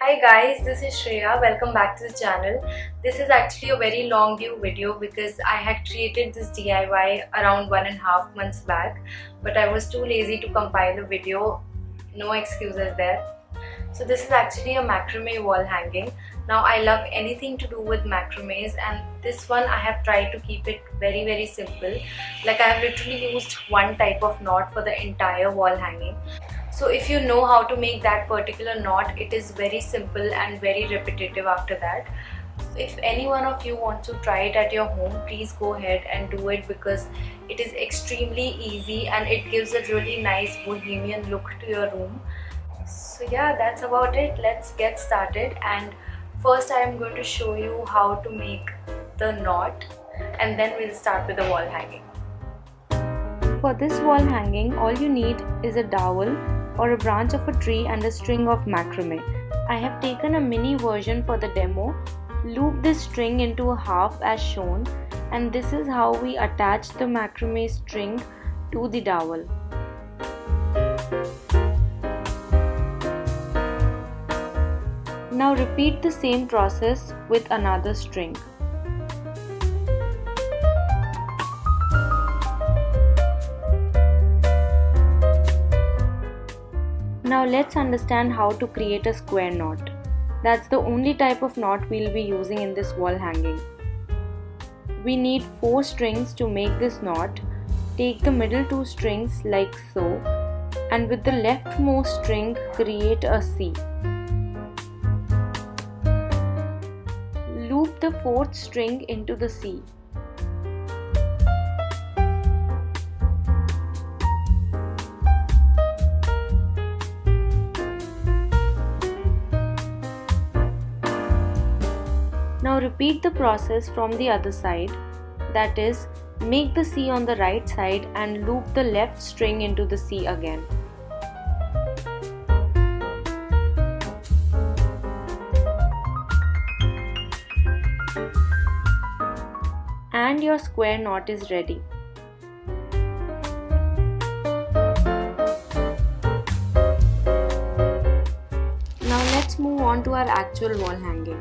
Hi guys, this is Shreya. Welcome back to the channel. This is actually a very long due video because I had created this DIY around 1.5 months back, but I was too lazy to compile a video. No excuses there. So this is actually a macrame wall hanging. Now I love anything to do with macrames, and this one I have tried to keep it very simple. Like I have literally used one type of knot for the entire wall hanging. So if you know how to make that particular knot, it is very simple and very repetitive after that. If any one of you wants to try it at your home, please go ahead and do it because it is extremely easy and it gives a really nice bohemian look to your room. So yeah, that's about it. Let's get started, and first I am going to show you how to make the knot and then we'll start with the wall hanging. For this wall hanging, all you need is a dowel or a branch of a tree and a string of macrame. I have taken a mini version for the demo. Loop this string into a half as shown, and this is how we attach the macrame string to the dowel. Now repeat the same process with another string. Now let's understand how to create a square knot. That's the only type of knot we'll be using in this wall hanging. We need 4 strings to make this knot. Take the middle 2 strings like so, and with the leftmost string create a C. Loop the 4th string into the C. Now repeat the process from the other side, that is, make the C on the right side and loop the left string into the C again. And your square knot is ready. Now let's move on to our actual wall hanging.